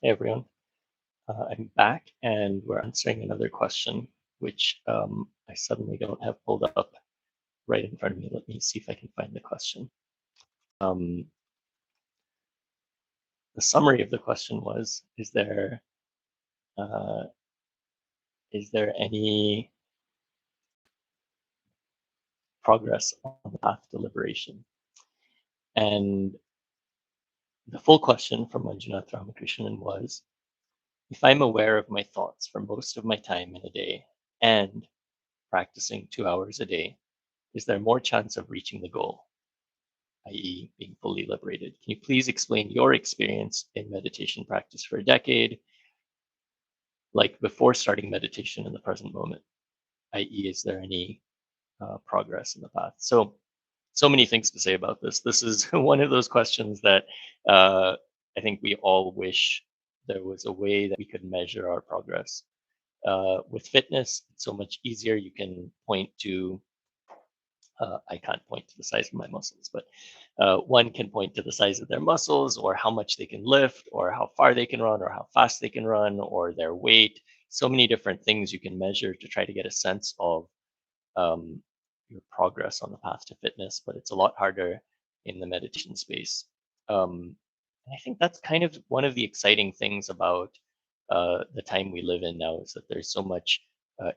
Hey everyone, I'm back and we're answering another question, which I suddenly don't have pulled up right in front of me. Let me see if I can find the question. The summary of the question was, uh, is there any progress on the path to liberation? And the full question from Manjunath Ramakrishnan was, if I'm aware of my thoughts for most of my time in a day and practicing 2 hours a day, is there more chance of reaching the goal, i.e., being fully liberated? Can you please explain your experience in meditation practice for a decade, like before starting meditation in the present moment, i.e., is there any progress in the path? So many things to say about this. This is one of those questions that I think we all wish there was a way that we could measure our progress. With fitness, it's so much easier. You can point to I can't point to the size of my muscles, but one can point to the size of their muscles or how much they can lift or how far they can run or how fast they can run or their weight. So many different things you can measure to try to get a sense of um, your progress on the path to fitness, but it's a lot harder in the meditation space. And I think that's kind of one of the exciting things about the time we live in now is that there's so much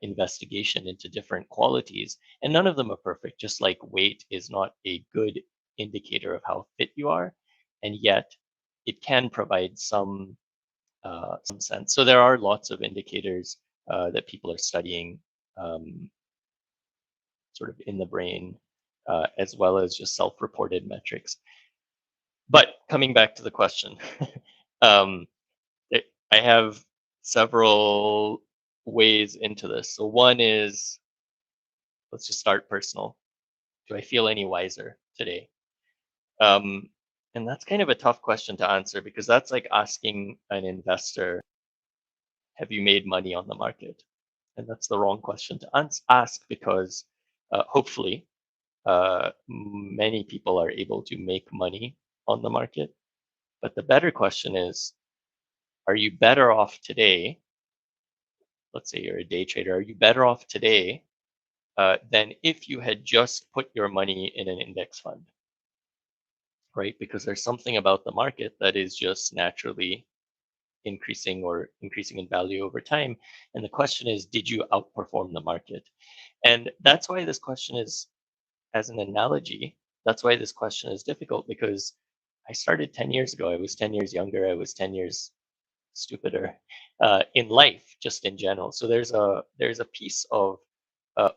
investigation into different qualities, and none of them are perfect. Just like weight is not a good indicator of how fit you are, and yet it can provide some sense. So there are lots of indicators that people are studying, sort of in the brain, as well as just self-reported metrics. But coming back to the question, um, I have several ways into this. So one is, let's just start personal. Do I feel any wiser today? Um, and that's kind of a tough question to answer because that's like asking an investor, have you made money on the market? And that's the wrong question to ask because hopefully many people are able to make money on the market. But the better question is, are you better off today? Let's say you're a day trader. Are you better off today than if you had just put your money in an index fund, right? Because there's something about the market that is just naturally increasing in value over time. And the question is, did you outperform the market? And that's why this question is, as an analogy, that's why this question is difficult because I started 10 years ago. I was 10 years younger. I was 10 years stupider in life, just in general. So there's a piece of uh,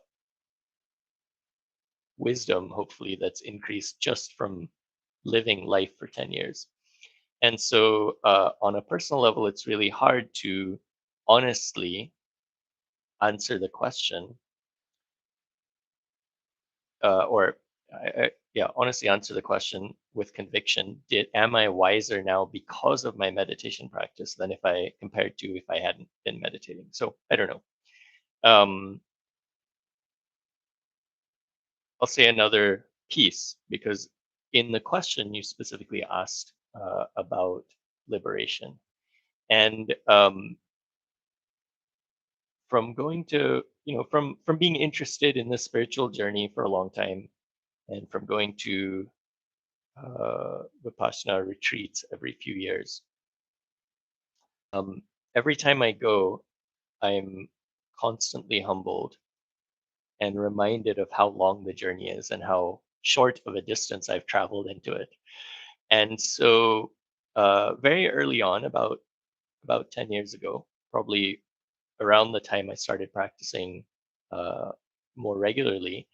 wisdom, hopefully, that's increased just from living life for 10 years. And so on a personal level, it's really hard to honestly answer the question or yeah, honestly answer the question with conviction. Am I wiser now because of my meditation practice than if I compared to if I hadn't been meditating? So I don't know. I'll say another piece because in the question you specifically asked about liberation, and from going to from being interested in this spiritual journey for a long time, and from going to Vipassana retreats every few years. Every time I go, I'm constantly humbled and reminded of how long the journey is and how short of a distance I've traveled into it. And so, very early on, about 10 years ago, probably around the time I started practicing uh, more regularly,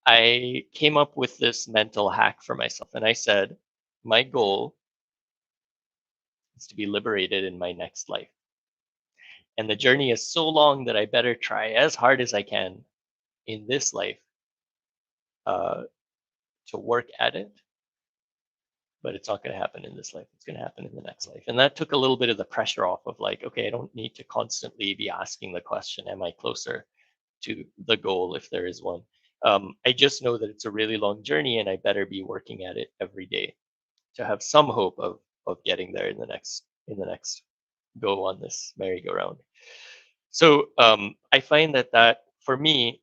I came up with this mental hack for myself, and I said, my goal is to be liberated in my next life. And the journey is so long that I better try as hard as I can in this life uh, to work at it. But it's not going to happen in this life. It's going to happen in the next life. And that took a little bit of the pressure off of like, okay, I don't need to constantly be asking the question, am I closer to the goal if there is one? I just know that it's a really long journey and I better be working at it every day to have some hope of getting there in the next in the next go on this merry-go-round. So I find that for me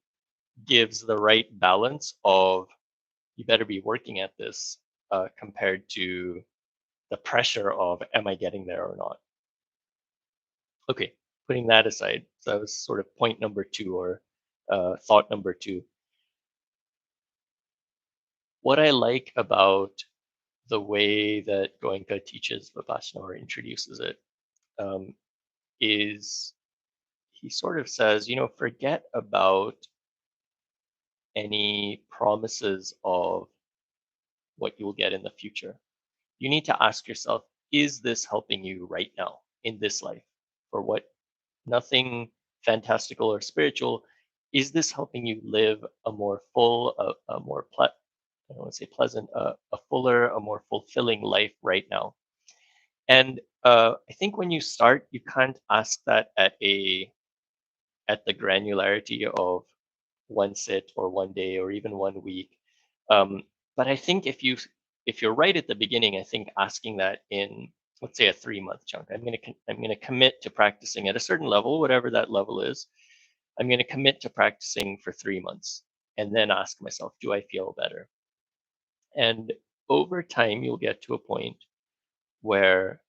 gives the right balance of you better be working at this compared to the pressure of am I getting there or not. Okay, putting that aside, so that was sort of point number two or thought number two. What I like about the way that Goenka teaches Vipassana or introduces it um, is he sort of says, forget about any promises of what you will get in the future. You need to ask yourself, is this helping you right now in this life? For what? Nothing fantastical or spiritual. Is this helping you live a more full, a more I don't want to say pleasant, a fuller, a more fulfilling life right now? And I think when you start, you can't ask that at the granularity of one sit or one day or even one week. Um, but I think if you're right at the beginning, I think asking that in, let's say, a 3 month chunk, I'm gonna commit to practicing at a certain level, whatever that level is. I'm gonna commit to practicing for 3 months, and then ask myself, do I feel better? And over time, you'll get to a point where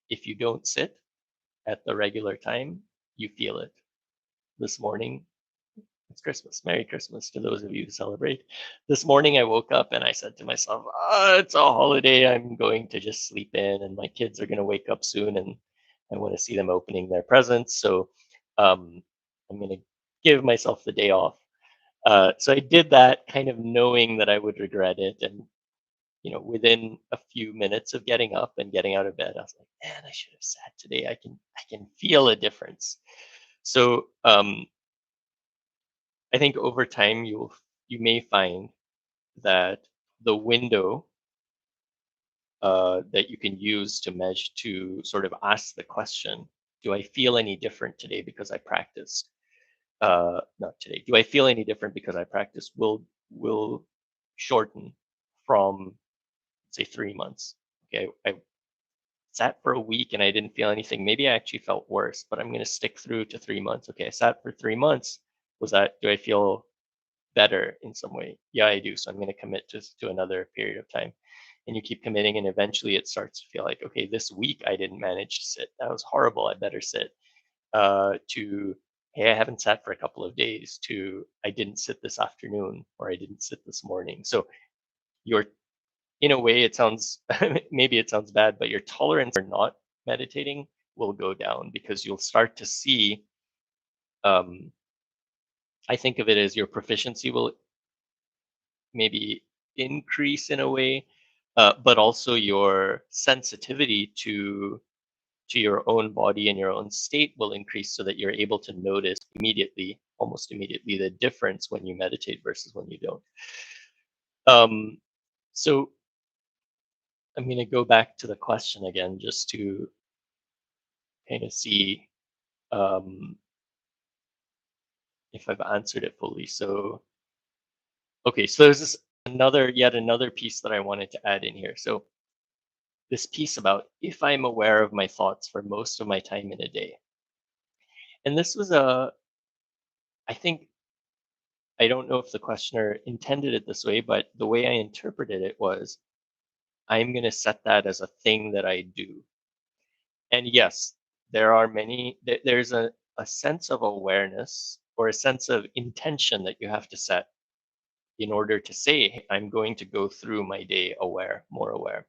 if you don't sit at the regular time, you feel it. This morning, it's Christmas. Merry Christmas to those of you who celebrate. This morning I woke up and I said to myself, it's a holiday. I'm going to just sleep in, and my kids are going to wake up soon, and I want to see them opening their presents. So um, I'm going to give myself the day off. So I did that kind of knowing that I would regret it. And, within a few minutes of getting up and getting out of bed, I was like, man, I should have sat today. I can feel a difference. So I think over time you may find that the window that you can use to measure to sort of ask the question, do I feel any different today because I practiced? Not today. Do I feel any different because I practiced? Will shorten from say 3 months. Okay, I sat for a week and I didn't feel anything. Maybe I actually felt worse, but I'm going to stick through to 3 months. Okay, I sat for 3 months. Do I feel better in some way? Yeah, I do. So I'm going to commit to another period of time. And you keep committing, and eventually it starts to feel like, okay, this week I didn't manage to sit. That was horrible. I better sit. To, hey, I haven't sat for a couple of days. To, I didn't sit this afternoon, or I didn't sit this morning. So your, in a way, it sounds maybe it sounds bad, but your tolerance for not meditating will go down because you'll start to see. Um, I think of it as your proficiency will maybe increase in a way, but also your sensitivity to your own body and your own state will increase so that you're able to notice immediately, almost immediately, the difference when you meditate versus when you don't. Um, so I'm going to go back to the question again, just to kind of see if I've answered it fully. So, okay, so there's yet another piece that I wanted to add in here. So this piece about if I'm aware of my thoughts for most of my time in a day. And this was I think, I don't know if the questioner intended it this way, but the way I interpreted it was I'm going to set that as a thing that I do. And yes, there are there's a sense of awareness or a sense of intention that you have to set in order to say, hey, I'm going to go through my day aware, more aware.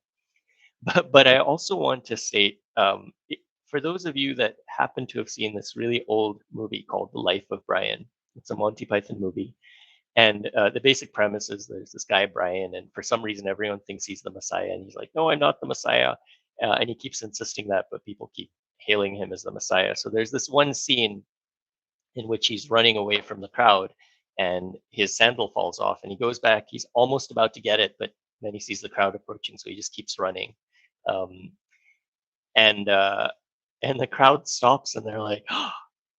But I also want to state, for those of you that happen to have seen this really old movie called The Life of Brian, it's a Monty Python movie. And the basic premise is there's this guy, Brian, and for some reason, everyone thinks he's the Messiah. And he's like, no, I'm not the Messiah. And he keeps insisting that, but people keep hailing him as the Messiah. So there's this one scene in which he's running away from the crowd and his sandal falls off and he goes back. He's almost about to get it, but then he sees the crowd approaching. So he just keeps running. Um, and and the crowd stops and they're like, oh,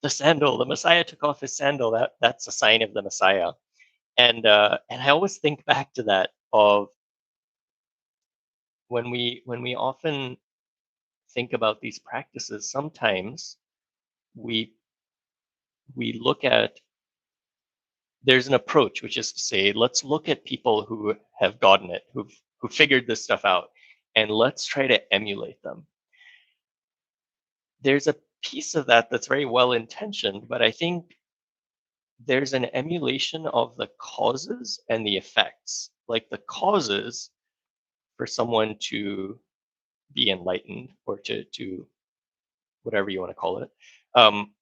the sandal, the Messiah took off his sandal. That's a sign of the Messiah. And I always think back to that of when we often think about these practices, sometimes we we look at there's an approach, which is to say, let's look at people who have gotten it, who figured this stuff out, and let's try to emulate them. There's a piece of that that's very well intentioned, but I think there's an emulation of the causes and the effects. Like the causes for someone to be enlightened or to whatever you want to call it, um,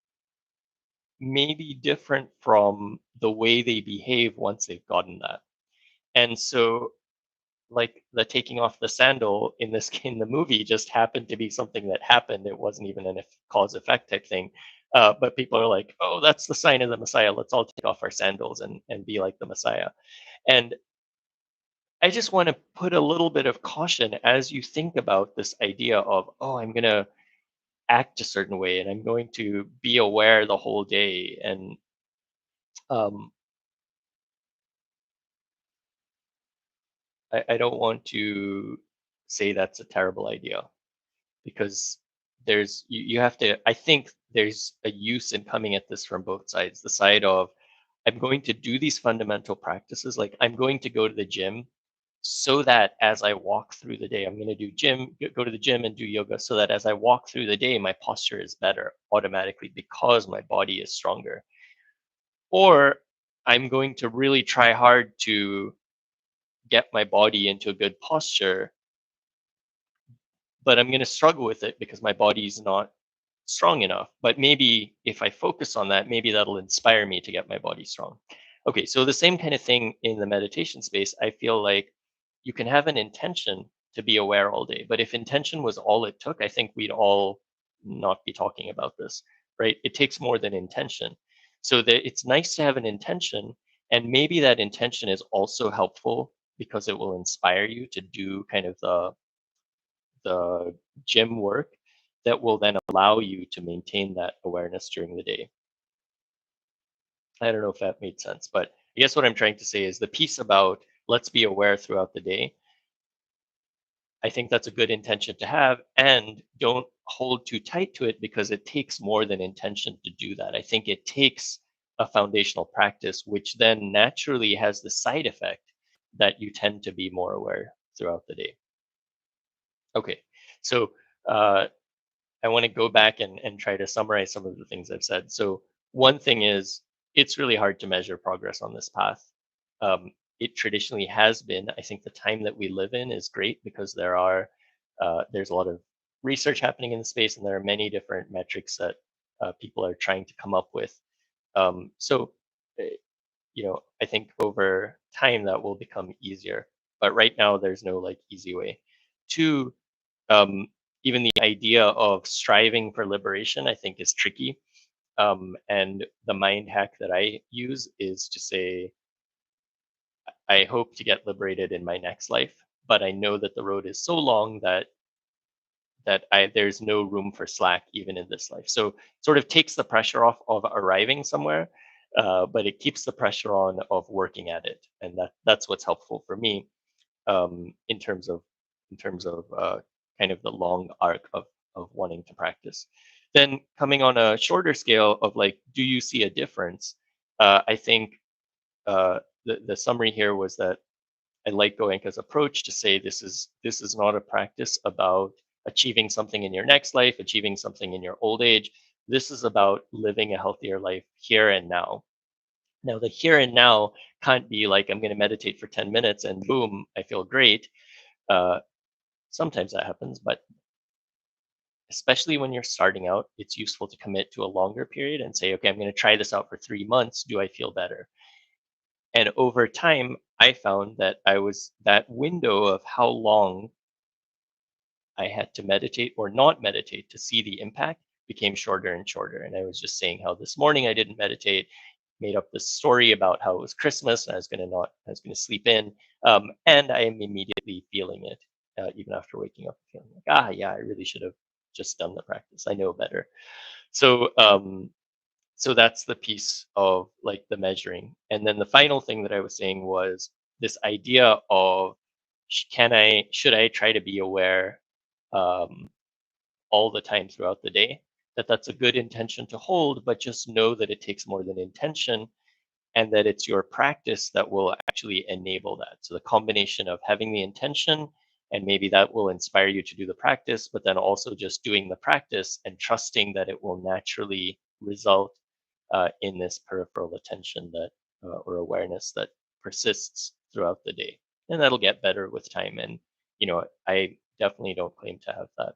may be different from the way they behave once they've gotten that. And so, like the taking off the sandal in this in the movie just happened to be something that happened. It wasn't even an cause effect type thing. But people are like, "Oh, that's the sign of the Messiah. Let's all take off our sandals and be like the Messiah." And I just want to put a little bit of caution as you think about this idea of, "Oh, I'm going to act a certain way and I'm going to be aware the whole day." And um, I don't want to say that's a terrible idea, because you have to, I think there's a use in coming at this from both sides. The side of, I'm going to do these fundamental practices, like I'm going to go to the gym so that as I walk through the day, I'm going to go to the gym and do yoga so that as I walk through the day, my posture is better automatically because my body is stronger. Or I'm going to really try hard to get my body into a good posture, but I'm going to struggle with it because my body's not strong enough. But maybe if I focus on that, maybe that'll inspire me to get my body strong. Okay, so the same kind of thing in the meditation space. I feel like you can have an intention to be aware all day, but if intention was all it took, I think we'd all not be talking about this, right? It takes more than intention. So that it's nice to have an intention, and maybe that intention is also helpful because it will inspire you to do kind of the gym work that will then allow you to maintain that awareness during the day. I don't know if that made sense, but I guess what I'm trying to say is the piece about let's be aware throughout the day. I think that's a good intention to have, and don't hold too tight to it because it takes more than intention to do that. I think it takes a foundational practice, which then naturally has the side effect that you tend to be more aware throughout the day. Okay, so uh, I want to go back and try to summarize some of the things I've said. So one thing is, it's really hard to measure progress on this path. It traditionally has been. I think the time that we live in is great because there's a lot of research happening in the space, and there are many different metrics that people are trying to come up with. So, uh, I think over time that will become easier. But right now, there's no like easy way. Two, um, even the idea of striving for liberation, I think, is tricky. And the mind hack that I use is to say, I hope to get liberated in my next life, but I know that the road is so long that there's no room for slack even in this life. So sort of takes the pressure off of arriving somewhere, but it keeps the pressure on of working at it, and that's what's helpful for me, in terms of kind of the long arc of wanting to practice. Then coming on a shorter scale of like, do you see a difference? I think the summary here was that I like Goenka's approach to say this is not a practice about achieving something in your next life, achieving something in your old age. This is about living a healthier life here and now. Now, the here and now can't be like I'm going to meditate for 10 minutes and boom, I feel great. Uh, Sometimes that happens, but especially when you're starting out, it's useful to commit to a longer period and say, okay, I'm going to try this out for 3 months. Do I feel better? And over time, I found that that window of how long I had to meditate or not meditate to see the impact became shorter and shorter. And I was just saying how this morning I didn't meditate, made up this story about how it was Christmas and I was going to sleep in. And I am immediately feeling it, even after waking up, feeling like, yeah, I really should have just done the practice. I know better. So, so that's the piece of like the measuring. And then the final thing that I was saying was this idea of should I try to be aware um, all the time throughout the day? That's a good intention to hold, but just know that it takes more than intention, and that it's your practice that will actually enable that. So the combination of having the intention, and maybe that will inspire you to do the practice, but then also just doing the practice and trusting that it will naturally result in this peripheral attention that or awareness that persists throughout the day, and that'll get better with time. And I definitely don't claim to have that,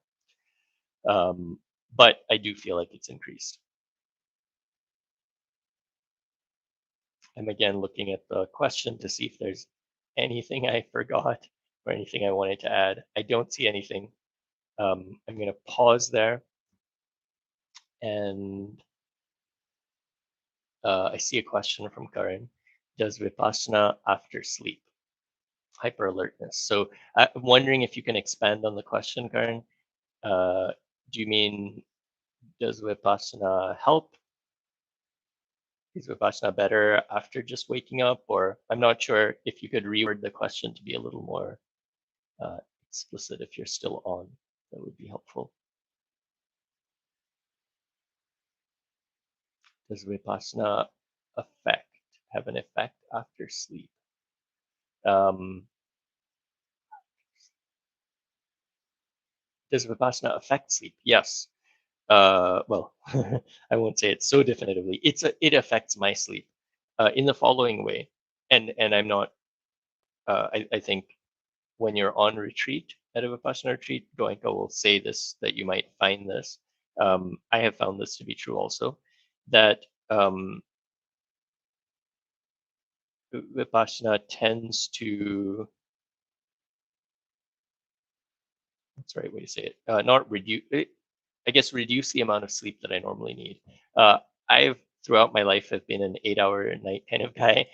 but I do feel like it's increased. I'm again looking at the question to see if there's anything I forgot or anything I wanted to add. I don't see anything. I'm going to pause there, and I see a question from Karan. Does Vipassana after sleep? Hyper alertness. So I'm wondering if you can expand on the question, Karan. Uh, do you mean, does Vipassana help? Is Vipassana better after just waking up? Or I'm not sure if you could reword the question to be a little more uh, explicit if you're still on. That would be helpful. Does Vipassana effect have an effect after sleep? Um, does Vipassana affect sleep? Yes. Well, I won't say it so definitively. It affects my sleep in the following way, and I'm not. I think when you're on retreat at a Vipassana retreat, Goenka will say this, that you might find this. I have found this to be true also, that Vipassana tends to, what's the right way to say it? Not reduce, I guess reduce the amount of sleep that I normally need. I've throughout my life have been an 8-hour a night kind of guy.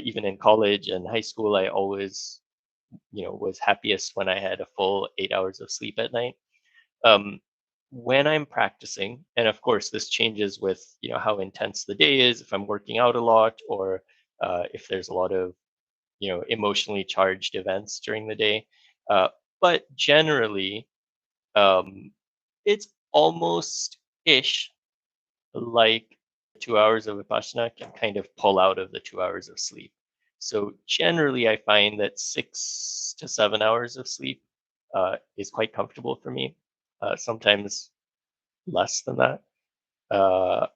Even in college and high school, I always, was happiest when I had a full 8 hours of sleep at night. Um, when I'm practicing, and of course this changes with how intense the day is, if I'm working out a lot, or if there's a lot of emotionally charged events during the day. Uh, but generally, um, it's almost ish like 2 hours of Vipassana can kind of pull out of the 2 hours of sleep. So generally, I find that 6 to 7 hours of sleep is quite comfortable for me. Sometimes less than that, uh,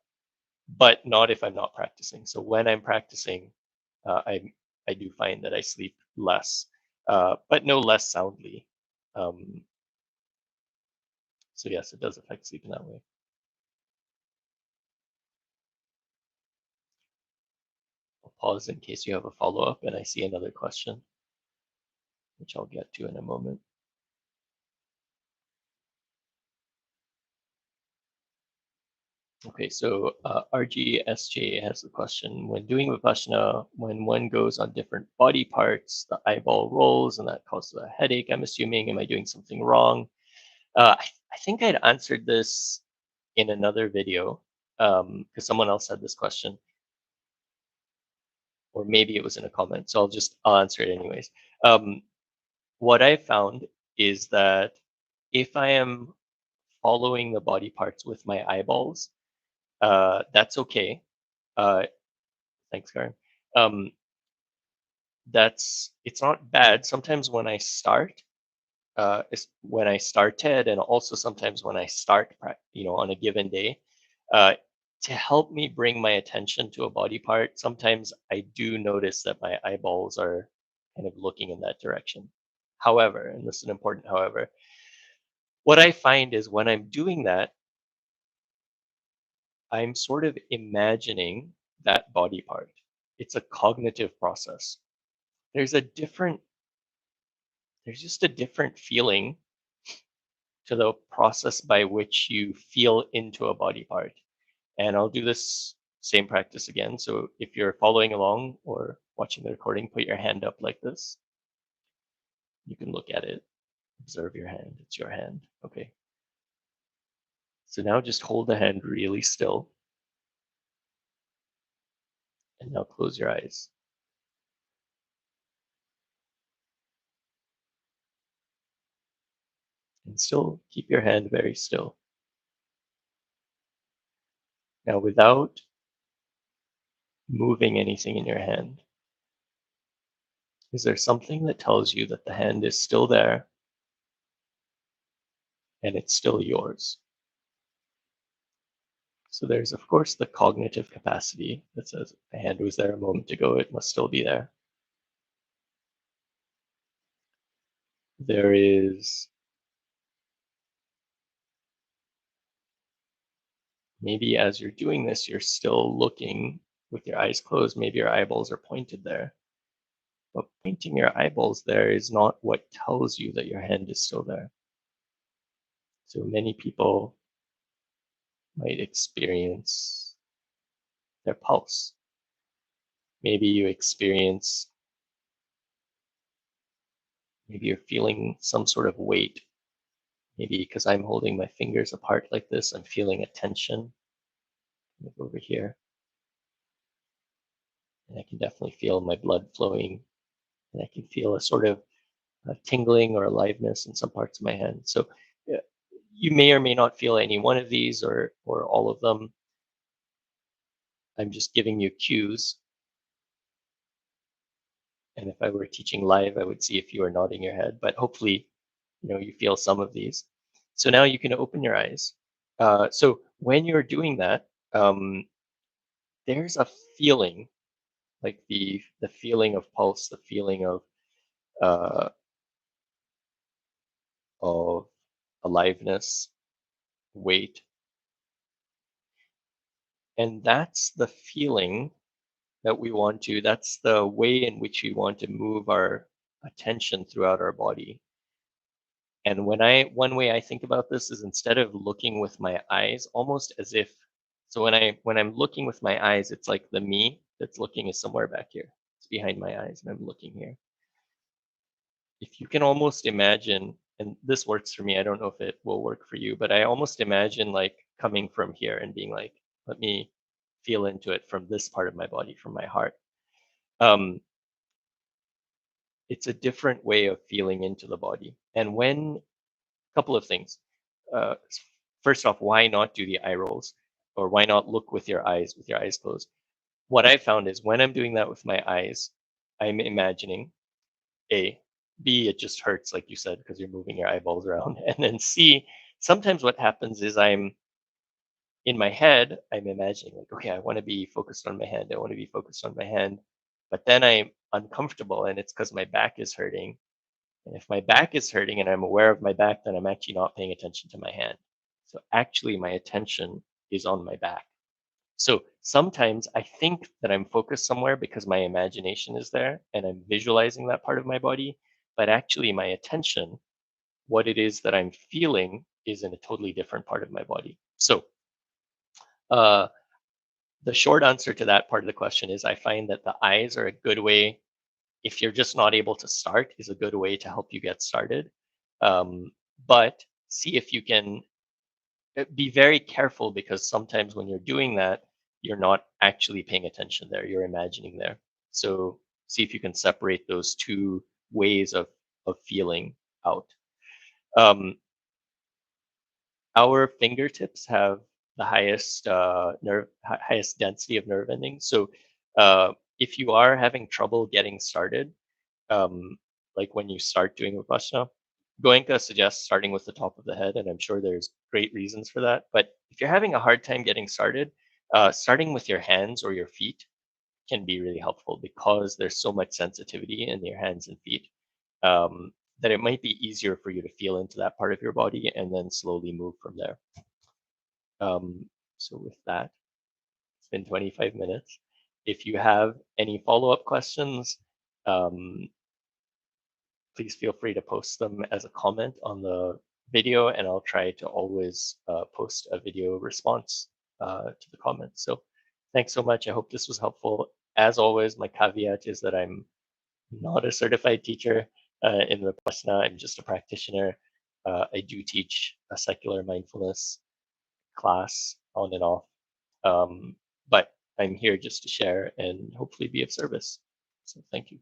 but not if I'm not practicing. So when I'm practicing, I do find that I sleep less, but no less soundly. Um, so yes, it does affect sleep in that way. I'll pause in case you have a follow-up, and I see another question, which I'll get to in a moment. Okay, so RGSJ has a question. When doing Vipassana, when one goes on different body parts, the eyeball rolls and that causes a headache, I'm assuming. Am I doing something wrong? I think I'd answered this in another video because someone else had this question, or maybe it was in a comment. So I'll answer it anyways. What I found is that if I am following the body parts with my eyeballs, that's okay. Uh, thanks, Karen. Um, it's not bad. Sometimes when I start, when I started, and also sometimes when I start, on a given day, uh, to help me bring my attention to a body part, sometimes I do notice that my eyeballs are kind of looking in that direction. However, and this is an important however, what I find is when I'm doing that, I'm sort of imagining that body part. It's a cognitive process. There's a different, there's just a different feeling to the process by which you feel into a body part. And I'll do this same practice again. So if you're following along or watching the recording, put your hand up like this. You can look at it, observe your hand. It's your hand. Okay. So now just hold the hand really still. And now close your eyes. and still keep your hand very still. Now, without moving anything in your hand, is there something that tells you that the hand is still there and it's still yours? So there's, of course, the cognitive capacity that says the hand was there a moment ago, it must still be there. There is maybe as you're doing this, you're still looking with your eyes closed, maybe your eyeballs are pointed there. But pointing your eyeballs there is not what tells you that your hand is still there. So many people might experience their pulse. Maybe you experience, maybe you're feeling some sort of weight. Maybe because I'm holding my fingers apart like this, I'm feeling a tension over here. And I can definitely feel my blood flowing. And I can feel a sort of tingling or aliveness in some parts of my hand. So you may or may not feel any one of these or all of them. I'm just giving you cues. And if I were teaching live, I would see if you are nodding your head, but hopefully, you feel some of these. So now you can open your eyes. So when you're doing that, there's a feeling, like the feeling of pulse, the feeling uh, of aliveness, weight, and that's the feeling that we want to. That's the way in which we want to move our attention throughout our body. And one way I think about this is instead of looking with my eyes, almost as if, so when I'm looking with my eyes, it's like the me that's looking is somewhere back here. It's behind my eyes and I'm looking here. If you can almost imagine, and this works for me, I don't know if it will work for you, but I almost imagine like coming from here and being like, let me feel into it from this part of my body, from my heart. Um, it's a different way of feeling into the body. And when couple of things. Uh, First off, why not do the eye rolls, or why not look with your eyes closed? What I found is when I'm doing that with my eyes, I'm imagining A, B, it just hurts, like you said, because you're moving your eyeballs around, and then C, sometimes what happens is I'm in my head, I'm imagining like, okay, I want to be focused on my hand, I want to be focused on my hand, but then I'm uncomfortable, and it's because my back is hurting. And if my back is hurting and I'm aware of my back, then I'm actually not paying attention to my hand. So actually, my attention is on my back. So sometimes I think that I'm focused somewhere because my imagination is there and I'm visualizing that part of my body. But actually, my attention, what it is that I'm feeling, is in a totally different part of my body. So uh, the short answer to that part of the question is I find that the eyes are a good way, if you're just not able to start, is a good way to help you get started. But see if you can be very careful, because sometimes when you're doing that, you're not actually paying attention there, you're imagining there. So see if you can separate those two ways of feeling out. Um, our fingertips have the highest highest density of nerve endings. So if you are having trouble getting started, um, like when you start doing Vipassana, Goenka suggests starting with the top of the head, and I'm sure there's great reasons for that. But if you're having a hard time getting started, starting with your hands or your feet can be really helpful, because there's so much sensitivity in your hands and feet, that it might be easier for you to feel into that part of your body and then slowly move from there. So with that, it's been 25 minutes. If you have any follow-up questions, um, please feel free to post them as a comment on the video, and I'll try to always post a video response to the comments. So thanks so much. I hope this was helpful. As always, my caveat is that I'm not a certified teacher in Vipassana. I'm just a practitioner. I do teach a secular mindfulness class on and off, but I'm here just to share and hopefully be of service. So thank you.